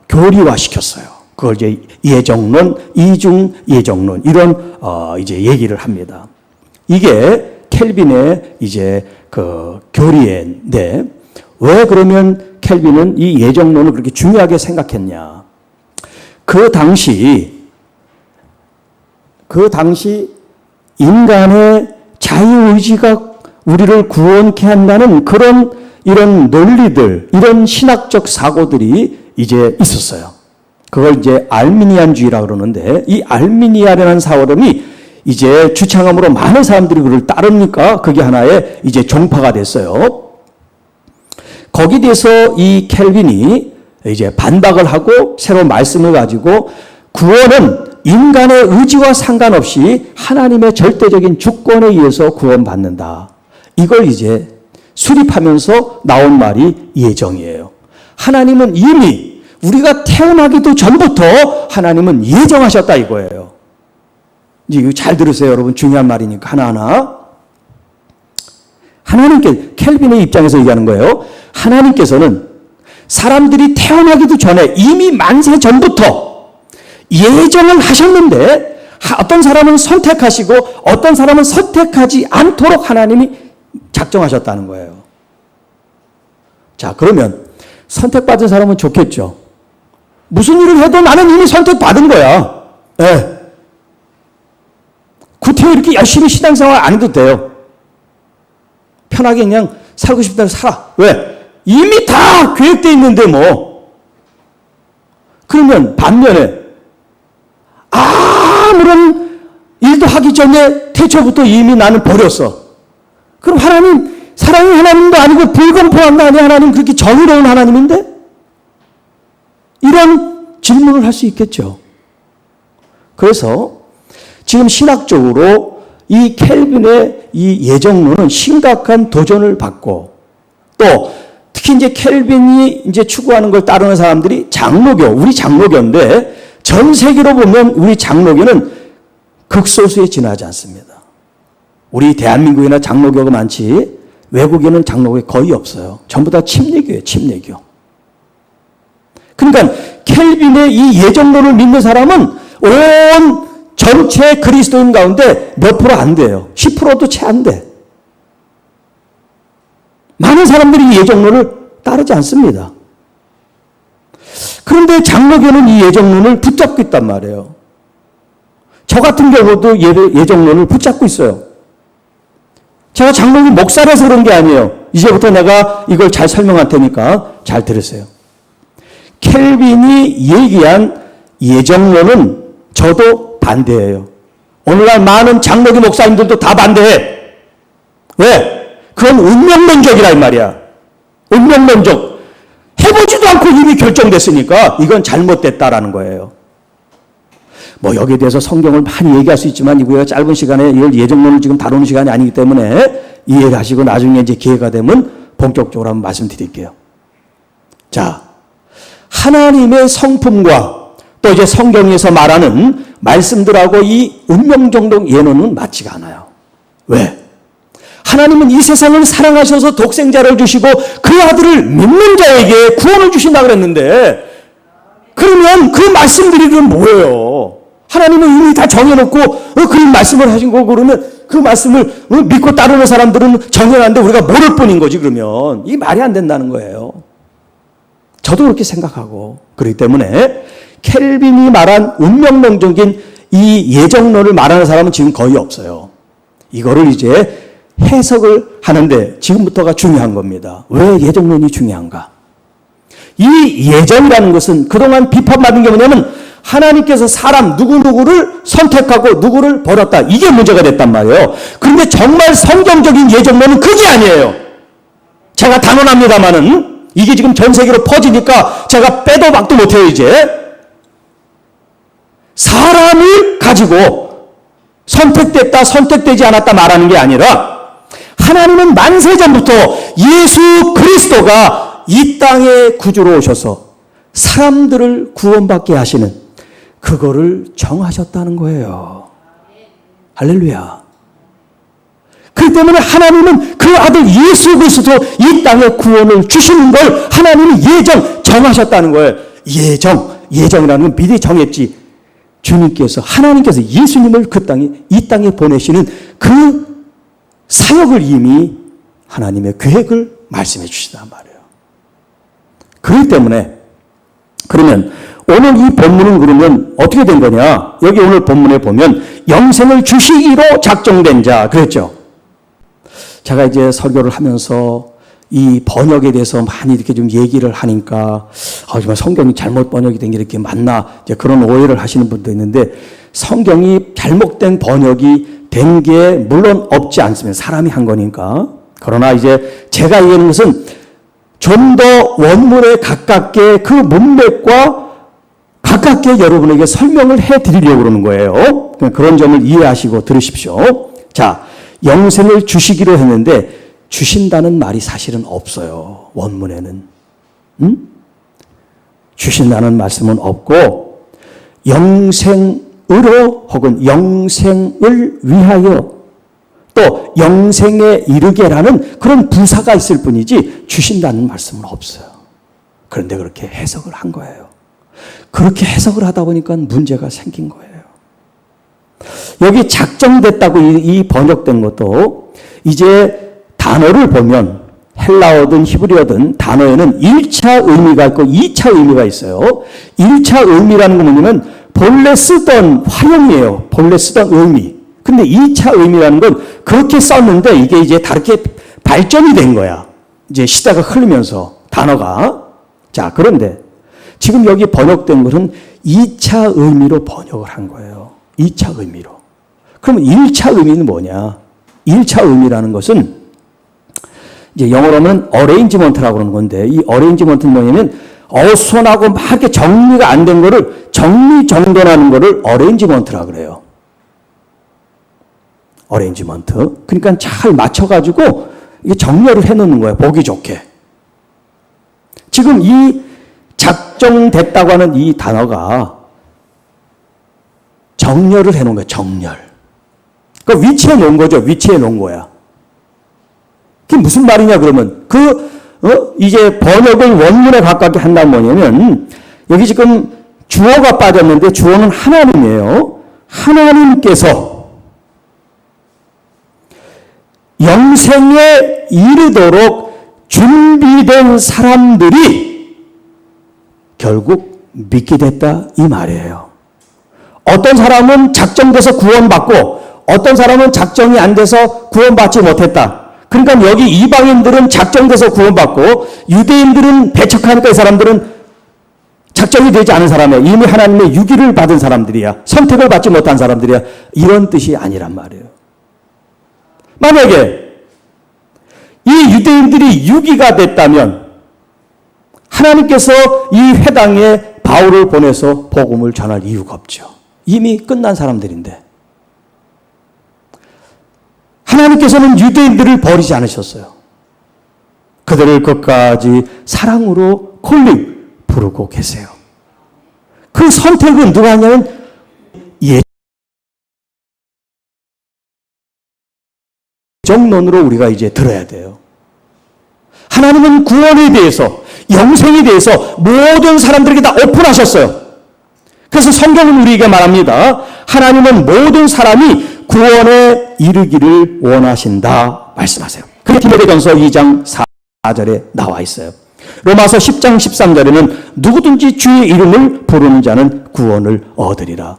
교리화시켰어요. 그걸 이제 예정론, 이중 예정론 이런 이제 얘기를 합니다. 이게 켈빈의 이제 그 교리인데, 왜 그러면 켈빈은 이 예정론을 그렇게 중요하게 생각했냐? 그 당시 인간의 자유의지가 우리를 구원케 한다는 이런 논리들, 이런 신학적 사고들이 이제 있었어요. 그걸 이제 알미니안주의라고 그러는데, 이 알미니아라는 사람이 이제 주창함으로 많은 사람들이 그를 따르니까 그게 하나의 이제 종파가 됐어요. 거기에 대해서 이 켈빈이 이제 반박을 하고 새로운 말씀을 가지고 구원은 인간의 의지와 상관없이 하나님의 절대적인 주권에 의해서 구원받는다. 이걸 이제 수립하면서 나온 말이 예정이에요. 하나님은 이미 우리가 태어나기도 전부터 하나님은 예정하셨다 이거예요. 이거 잘 들으세요, 여러분. 중요한 말이니까 하나하나. 하나님께, 켈빈의 입장에서 얘기하는 거예요. 하나님께서는 사람들이 태어나기도 전에 이미 만세 전부터 예정을 하셨는데, 어떤 사람은 선택하시고 어떤 사람은 선택하지 않도록 하나님이 작정하셨다는 거예요. 자, 그러면 선택받은 사람은 좋겠죠. 무슨 일을 해도 나는 이미 선택받은 거야. 네. 구태여 이렇게 열심히 신앙생활 안 해도 돼요. 편하게 그냥 살고 싶다면 살아. 왜? 이미 다 계획되어 있는데 뭐. 그러면 반면에 아무런 일도 하기 전에 태초부터 이미 나는 버렸어. 그럼 하나님, 사랑의 하나님도 아니고 불공평한 거 아니야? 하나님 그렇게 정의로운 하나님인데? 이런 질문을 할 수 있겠죠. 그래서 지금 신학적으로 이 켈빈의 이 예정론은 심각한 도전을 받고, 또 특히 이제 켈빈이 이제 추구하는 걸 따르는 사람들이 장로교, 우리 장로교인데 전 세계로 보면 우리 장로교는 극소수에 지나지 않습니다. 우리 대한민국이나 장로교가 많지 외국에는 장로교가 거의 없어요. 전부 다 침례교예요, 침례교. 그러니까 켈빈의 이 예정론을 믿는 사람은 온 전체 그리스도인 가운데 몇 프로 안 돼요. 10%도 채 안 돼. 많은 사람들이 이 예정론을 따르지 않습니다. 그런데 장로교는 이 예정론을 붙잡고 있단 말이에요. 저 같은 경우도 예정론을 붙잡고 있어요. 제가 장로교 목사라서 그런 게 아니에요. 이제부터 내가 이걸 잘 설명할 테니까 잘 들으세요. 켈빈이 얘기한 예정론은 저도 반대해요. 오늘날 많은 장로교 목사님들도 다 반대해. 왜? 그건 운명론적이라 이 말이야. 운명론적. 해보지도 않고 이미 결정됐으니까 이건 잘못됐다라는 거예요. 뭐 여기에 대해서 성경을 많이 얘기할 수 있지만 이거가 짧은 시간에 이걸 예정론을 지금 다루는 시간이 아니기 때문에 이해를 하시고 나중에 이제 기회가 되면 본격적으로 한번 말씀드릴게요. 자, 하나님의 성품과 또 이제 성경에서 말하는 말씀들하고 이 운명정동 예언은 맞지가 않아요. 왜? 하나님은 이 세상을 사랑하셔서 독생자를 주시고 그 아들을 믿는 자에게 구원을 주신다 그랬는데, 그러면 그 말씀들이 그럼 뭐예요? 하나님은 이미 다 정해놓고 그 말씀을 하신 거고, 그러면 그 말씀을 믿고 따르는 사람들은 정해놨는데 우리가 모를 뿐인 거지. 그러면 이게 말이 안 된다는 거예요. 저도 그렇게 생각하고, 그렇기 때문에 켈빈이 말한 운명론적인 이 예정론을 말하는 사람은 지금 거의 없어요. 이거를 이제 해석을 하는데 지금부터가 중요한 겁니다. 왜 예정론이 중요한가? 이 예정이라는 것은 그동안 비판받은 게 뭐냐면 하나님께서 사람 누구누구를 선택하고 누구를 버렸다. 이게 문제가 됐단 말이에요. 그런데 정말 성경적인 예정론은 그게 아니에요. 제가 단언합니다마는 이게 지금 전 세계로 퍼지니까 제가 빼도 박도 못해요. 이제 사람을 가지고 선택됐다 선택되지 않았다 말하는 게 아니라, 하나님은 만세전부터 예수 그리스도가 이 땅에 구주로 오셔서 사람들을 구원받게 하시는 그거를 정하셨다는 거예요. 할렐루야. 그렇기 때문에 하나님은 그 아들 예수 그리스도 이 땅에 구원을 주시는 걸 하나님이 정하셨다는 거예요. 예정이라는 건 미리 정했지. 주님께서, 하나님께서 예수님을 이 땅에 보내시는 그 사역을 이미 하나님의 계획을 말씀해 주시단 말이에요. 그렇기 때문에 그러면 오늘 이 본문은 그러면 어떻게 된 거냐? 여기 오늘 본문에 보면 영생을 주시기로 작정된 자 그랬죠. 제가 이제 설교를 하면서 이 번역에 대해서 많이 이렇게 좀 얘기를 하니까 정말 성경이 잘못 번역이 된 게 이렇게 맞나 이제 그런 오해를 하시는 분도 있는데 성경이 잘못된 번역이 된 게 물론 없지 않습니다. 사람이 한 거니까. 그러나 이제 제가 얘기하는 것은 좀 더 원문에 가깝게 그 문맥과 가깝게 여러분에게 설명을 해드리려고 그러는 거예요. 그런 점을 이해하시고 들으십시오. 자, 영생을 주시기로 했는데 주신다는 말이 사실은 없어요. 원문에는. 주신다는 말씀은 없고 영생으로 혹은 영생을 위하여 또 영생에 이르게라는 그런 부사가 있을 뿐이지 주신다는 말씀은 없어요. 그런데 그렇게 해석을 한 거예요. 그렇게 해석을 하다 보니까 문제가 생긴 거예요. 여기 작정됐다고 이 번역된 것도 이제 단어를 보면 헬라어든 히브리어든 단어에는 1차 의미가 있고 2차 의미가 있어요. 1차 의미라는 건 뭐냐면 본래 쓰던 활용이에요. 본래 쓰던 의미. 근데 2차 의미라는 건 그렇게 썼는데 이게 이제 다르게 발전이 된 거야. 이제 시대가 흐르면서 단어가. 자, 그런데 지금 여기 번역된 것은 2차 의미로 번역을 한 거예요. 2차 의미로. 그럼 1차 의미는 뭐냐? 1차 의미라는 것은 이제 영어로는 어레인지먼트라고 그러는 건데 이 어레인지먼트는 뭐냐면 어수선하고 막 이렇게 정리가 안 된 거를 정리정돈하는 거를 어레인지먼트라고 그래요. 어레인지먼트. 그러니까 잘 맞춰가지고 이게 정렬을 해놓는 거예요. 보기 좋게. 지금 이 작정됐다고 하는 이 단어가 정렬을 해놓은 거예요. 정렬. 그러니까 위치해 놓은 거죠. 위치해 놓은 거야. 그게 무슨 말이냐 그러면 이제 번역을 원문에 가깝게 한다면 뭐냐면 여기 지금 주어가 빠졌는데 주어는 하나님이에요. 하나님께서 영생에 이르도록 준비된 사람들이 결국 믿게 됐다 이 말이에요. 어떤 사람은 작정돼서 구원받고 어떤 사람은 작정이 안 돼서 구원받지 못했다. 그러니까 여기 이방인들은 작정돼서 구원받고 유대인들은 배척하니까 이 사람들은 작정이 되지 않은 사람이야. 이미 하나님의 유기를 받은 사람들이야. 선택을 받지 못한 사람들이야. 이런 뜻이 아니란 말이에요. 만약에 이 유대인들이 유기가 됐다면 하나님께서 이 회당에 바울을 보내서 복음을 전할 이유가 없죠. 이미 끝난 사람들인데 하나님께서는 유대인들을 버리지 않으셨어요. 그들을 끝까지 사랑으로 부르고 계세요. 그 선택은 누가 하냐면 예정론으로 우리가 이제 들어야 돼요. 하나님은 구원에 대해서 영생에 대해서 모든 사람들에게 다 오픈하셨어요. 그래서 성경은 우리에게 말합니다. 하나님은 모든 사람이 구원에 이르기를 원하신다 말씀하세요. 그게 디모데전서 2장 4절에 나와 있어요. 로마서 10장 13절에는 누구든지 주의 이름을 부르는 자는 구원을 얻으리라.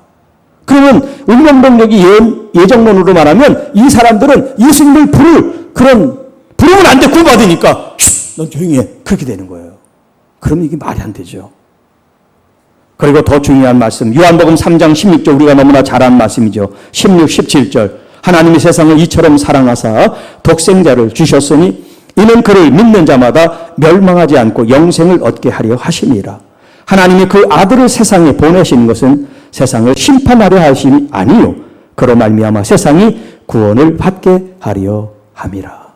그러면 운명동력이 예정론으로 말하면 이 사람들은 예수님을 부르면 안 돼. 구원받으니까 넌 조용히 해. 그렇게 되는 거예요. 그러면 이게 말이 안 되죠. 그리고 더 중요한 말씀 요한복음 3장 16절 우리가 너무나 잘 아는 말씀이죠. 16, 17절 하나님이 세상을 이처럼 사랑하사 독생자를 주셨으니 이는 그를 믿는 자마다 멸망하지 않고 영생을 얻게 하려 하심이라. 하나님이 그 아들을 세상에 보내신 것은 세상을 심판하려 하심이 아니요 그로 말미암아 세상이 구원을 받게 하려 함이라.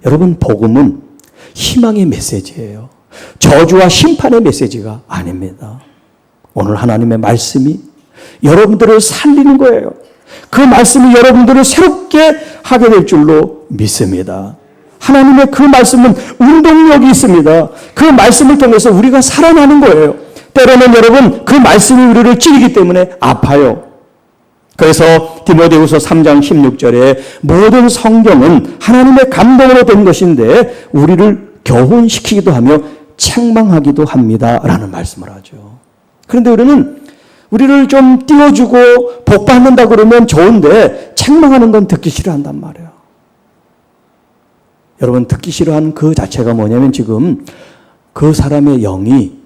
여러분 복음은 희망의 메시지예요. 저주와 심판의 메시지가 아닙니다. 오늘 하나님의 말씀이 여러분들을 살리는 거예요. 그 말씀이 여러분들을 새롭게 하게 될 줄로 믿습니다. 하나님의 그 말씀은 운동력이 있습니다. 그 말씀을 통해서 우리가 살아나는 거예요. 때로는 여러분 그 말씀이 우리를 찌르기 때문에 아파요. 그래서 디모데후서 3장 16절에 모든 성경은 하나님의 감동으로 된 것인데 우리를 교훈시키기도 하며 책망하기도 합니다 라는 말씀을 하죠. 그런데 우리를 좀 띄워주고 복받는다 그러면 좋은데 책망하는 건 듣기 싫어한단 말이에요. 여러분, 듣기 싫어하는 그 자체가 뭐냐면 지금 그 사람의 영이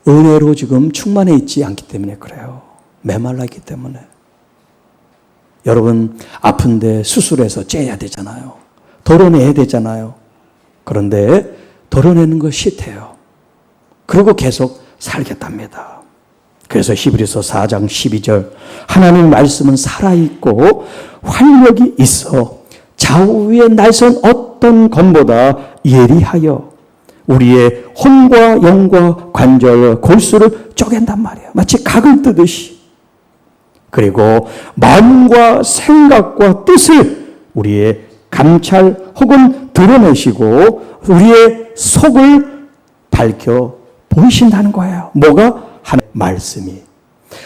은혜로 지금 충만해 있지 않기 때문에 그래요. 메말라 있기 때문에. 여러분, 아픈데 수술해서 째야 되잖아요. 덜어내야 되잖아요. 그런데 덜어내는 거 싫대요. 그리고 계속 살겠답니다. 그래서 히브리서 4장 12절 하나님 말씀은 살아있고 활력이 있어 좌우에 날선 어떤 검보다 예리하여 우리의 혼과 영과 관절, 골수를 쪼갠단 말이에요. 마치 각을 뜨듯이. 그리고 마음과 생각과 뜻을 우리의 감찰 혹은 드러내시고 우리의 속을 밝혀 보이신다는 거예요. 뭐가? 말씀이.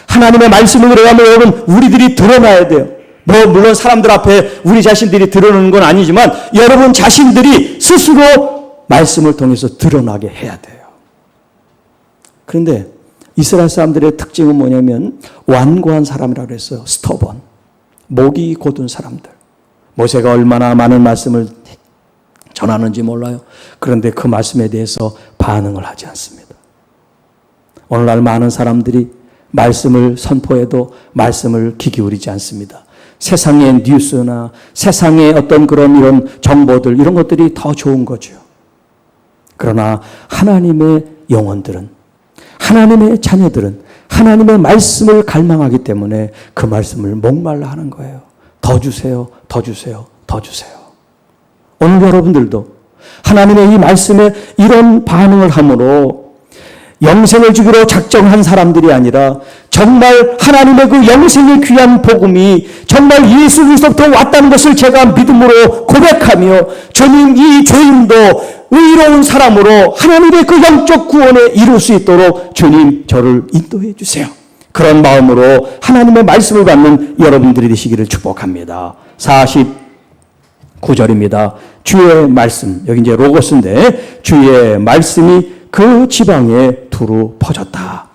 하나님의 말씀을 그래가면 여러분 우리들이 드러나야 돼요. 물론 사람들 앞에 우리 자신들이 드러내는 건 아니지만 여러분 자신들이 스스로 말씀을 통해서 드러나게 해야 돼요. 그런데 이스라엘 사람들의 특징은 뭐냐면 완고한 사람이라고 그랬어요. 스터번. 목이 곧은 사람들. 모세가 얼마나 많은 말씀을 전하는지 몰라요. 그런데 그 말씀에 대해서 반응을 하지 않습니다. 오늘날 많은 사람들이 말씀을 선포해도 말씀을 귀 기울이지 않습니다. 세상의 뉴스나 세상의 어떤 이런 정보들 이런 것들이 더 좋은 거죠. 그러나 하나님의 영혼들은 하나님의 자녀들은 하나님의 말씀을 갈망하기 때문에 그 말씀을 목말라 하는 거예요. 더 주세요. 더 주세요. 더 주세요. 오늘 여러분들도 하나님의 이 말씀에 이런 반응을 함으로 영생을 주기로 작정한 사람들이 아니라 정말 하나님의 그 영생의 귀한 복음이 정말 예수 그리스도부터 왔다는 것을 제가 믿음으로 고백하며 주님 이 죄인도 의로운 사람으로 하나님의 그 영적 구원에 이룰 수 있도록 주님 저를 인도해 주세요. 그런 마음으로 하나님의 말씀을 받는 여러분들이 되시기를 축복합니다. 49절입니다. 주의 말씀, 여기 이제 로고스인데 주의 말씀이 그 지방에 두루 퍼졌다.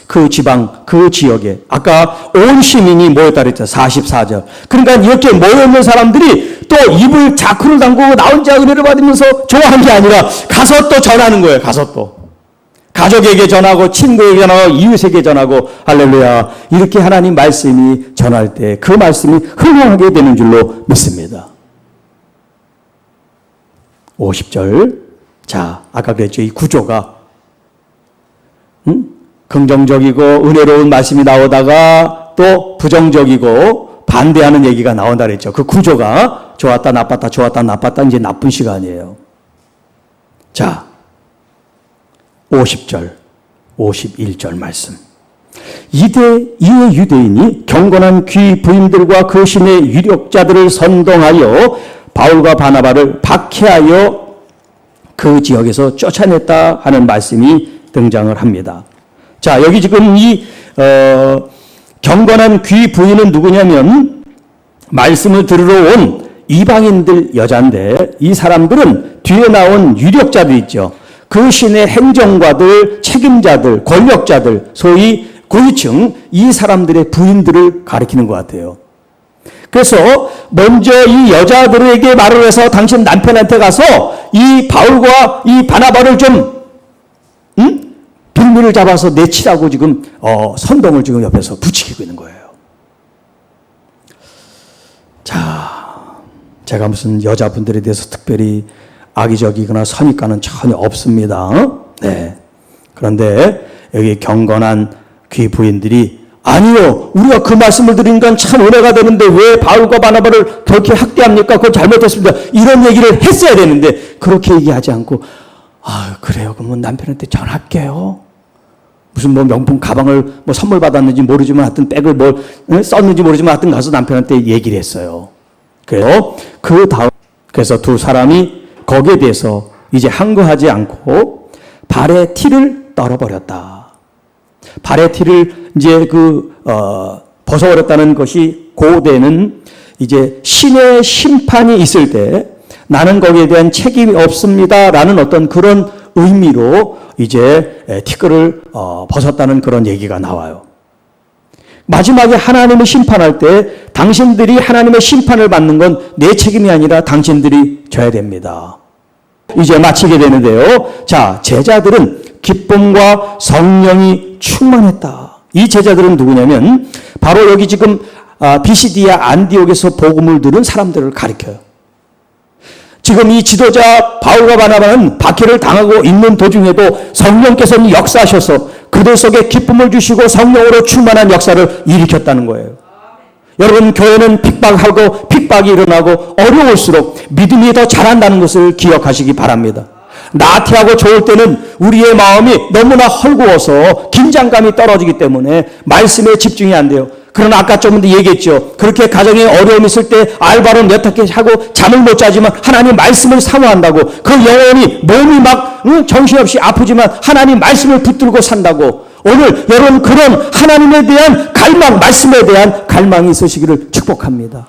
그 지방, 그 지역에 아까 온 시민이 모였다 그랬죠. 44절. 그러니까 이렇게 모여있는 사람들이 또 입을 자크를 담그고 나 혼자 은혜를 받으면서 좋아하는 게 아니라 가서 또 전하는 거예요. 가서 또. 가족에게 전하고 친구에게 전하고 이웃에게 전하고 할렐루야. 이렇게 하나님 말씀이 전할 때 그 말씀이 흥행하게 되는 줄로 믿습니다. 50절. 자, 아까 그랬죠. 이 구조가 긍정적이고 은혜로운 말씀이 나오다가 또 부정적이고 반대하는 얘기가 나온다 그랬죠. 그 구조가 좋았다 나빴다 좋았다 나빴다 이제 나쁜 시간이에요. 자, 50절 51절 말씀. 이에 유대인이 경건한 귀 부인들과 그 신의 유력자들을 선동하여 바울과 바나바를 박해하여 그 지역에서 쫓아냈다 하는 말씀이 등장을 합니다. 자, 여기 지금 이 경건한 귀 부인은 누구냐면 말씀을 들으러 온 이방인들 여자인데 이 사람들은 뒤에 나온 유력자들 있죠. 그 신의 행정가들, 책임자들, 권력자들, 소위 고위층 이 사람들의 부인들을 가리키는 것 같아요. 그래서 먼저 이 여자들에게 말을 해서 당신 남편한테 가서 이 바울과 이 바나바를 좀 빌미를 잡아서 내치라고 지금 선동을 지금 옆에서 부추기고 있는 거예요. 자, 제가 무슨 여자분들에 대해서 특별히 악의적이거나 선입관은 전혀 없습니다. 네. 그런데 여기 경건한 귀 부인들이 아니요, 우리가 그 말씀을 들으니까 참 은혜가 되는데 왜 바울과 바나바를 그렇게 학대합니까? 그건 잘못했습니다. 이런 얘기를 했어야 되는데 그렇게 얘기하지 않고 그래요. 그러면 남편한테 전할게요. 무슨 명품 가방을 선물 받았는지 모르지만 하여튼 백을 썼는지 모르지만 하여튼 가서 남편한테 얘기를 했어요. 그래요. 그래서 두 사람이 거기에 대해서 이제 항거하지 않고 발의 티를 떨어버렸다. 발의 티를 이제 그 벗어버렸다는 것이 고대는 이제 신의 심판이 있을 때 나는 거기에 대한 책임이 없습니다라는 어떤 그런 의미로 이제 티끌을 벗었다는 그런 얘기가 나와요. 마지막에 하나님이 심판할 때 당신들이 하나님의 심판을 받는 건 내 책임이 아니라 당신들이 져야 됩니다. 이제 마치게 되는데요. 자, 제자들은 기쁨과 성령이 충만했다. 이 제자들은 누구냐면 바로 여기 지금 비시디아 안디옥에서 복음을 들은 사람들을 가리켜요. 지금 이 지도자 바울과 바나바는 박해를 당하고 있는 도중에도 성령께서는 역사하셔서 그들 속에 기쁨을 주시고 성령으로 충만한 역사를 일으켰다는 거예요. 여러분, 교회는 핍박하고 핍박이 일어나고 어려울수록 믿음이 더 자란다는 것을 기억하시기 바랍니다. 나태하고 좋을 때는 우리의 마음이 너무나 헐거워서 긴장감이 떨어지기 때문에 말씀에 집중이 안 돼요. 그러나 아까 좀 얘기했죠. 그렇게 가정에 어려움이 있을 때 알바로 몇 학기 하고 잠을 못 자지만 하나님 말씀을 사모한다고 그 영혼이 몸이 막 정신없이 아프지만 하나님 말씀을 붙들고 산다고. 오늘 여러분 그런 하나님에 대한 갈망, 말씀에 대한 갈망이 있으시기를 축복합니다.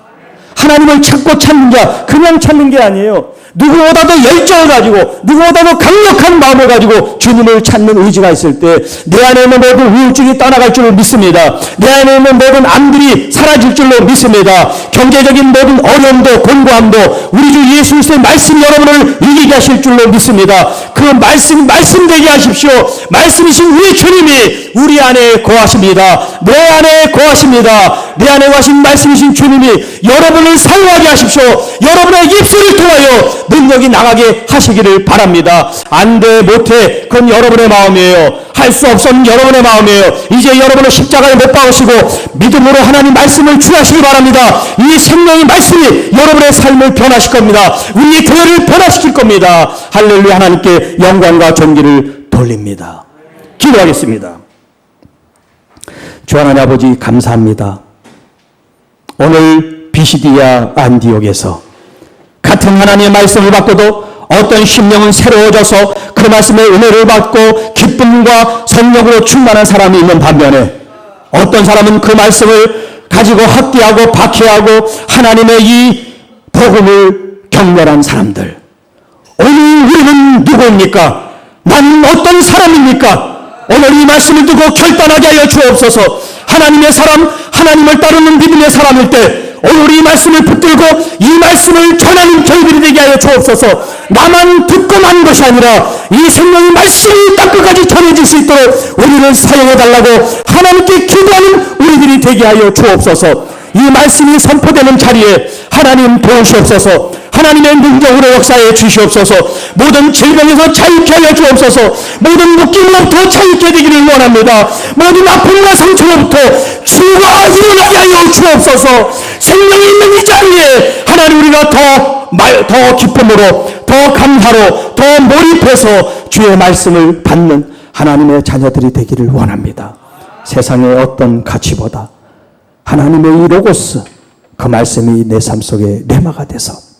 하나님을 찾고 찾는 자, 그냥 찾는 게 아니에요. 누구보다도 열정을 가지고 누구보다도 강력한 마음을 가지고 주님을 찾는 의지가 있을 때 내 안에 있는 모든 우울증이 떠나갈 줄을 믿습니다. 내 안에 있는 모든 암들이 사라질 줄로 믿습니다. 경제적인 모든 어려움도 곤고함도 우리 주 예수 그리스도의 말씀이 여러분을 이기게 하실 줄로 믿습니다. 그 말씀 되게 하십시오. 말씀이신 우리 주님이 우리 안에 거하십니다. 내 안에 거하십니다. 내 안에 거하신 말씀이신 주님이 여러분을 사용하게 하십시오. 여러분의 입술을 통하여 능력이 나가게 하시기를 바랍니다. 안 돼, 못해, 그건 여러분의 마음이에요. 할 수 없었는 여러분의 마음이에요. 이제 여러분은 십자가에 못 박으시고 믿음으로 하나님 말씀을 주하시기 바랍니다. 이 생명의 말씀이 여러분의 삶을 변화시킬 겁니다. 우리 교회를 변화시킬 겁니다. 할렐루야. 하나님께 영광과 존귀를 돌립니다. 기도하겠습니다. 주 하나님 아버지 감사합니다. 오늘 비시디아 안디옥에서 같은 하나님의 말씀을 받고도 어떤 심령은 새로워져서 그 말씀의 은혜를 받고 기쁨과 성령으로 충만한 사람이 있는 반면에 어떤 사람은 그 말씀을 가지고 학대하고 박해하고 하나님의 이 복음을 경멸한 사람들. 오늘 우리는 누구입니까? 나는 어떤 사람입니까? 오늘 이 말씀을 두고 결단하게 하여 주옵소서. 하나님의 사람, 하나님을 따르는 믿음의 사람일 때 오늘 이 말씀을 붙들고 이 말씀을 전하는 저희들이 되게 하여 주옵소서. 나만 듣고 만 것이 아니라 이 생명의 말씀이 땅끝까지 전해질 수 있도록 우리를 사용해달라고 하나님께 기도하는 우리들이 되게 하여 주옵소서. 이 말씀이 선포되는 자리에 하나님 도우시옵소서. 하나님의 능력으로 역사해 주시옵소서. 모든 질병에서 자유케 하여 주옵소서. 모든 묶임으로부터 자유케 되기를 원합니다. 모든 아픔과 상처로부터 치유가 일어나게 하여 주옵소서. 생명이 있는 이 자리에 하나님 우리가 더 기쁨으로, 더 감사로, 더 몰입해서 주의 말씀을 받는 하나님의 자녀들이 되기를 원합니다. 세상의 어떤 가치보다 하나님의 이 로고스, 그 말씀이 내 삶 속에 내마가 돼서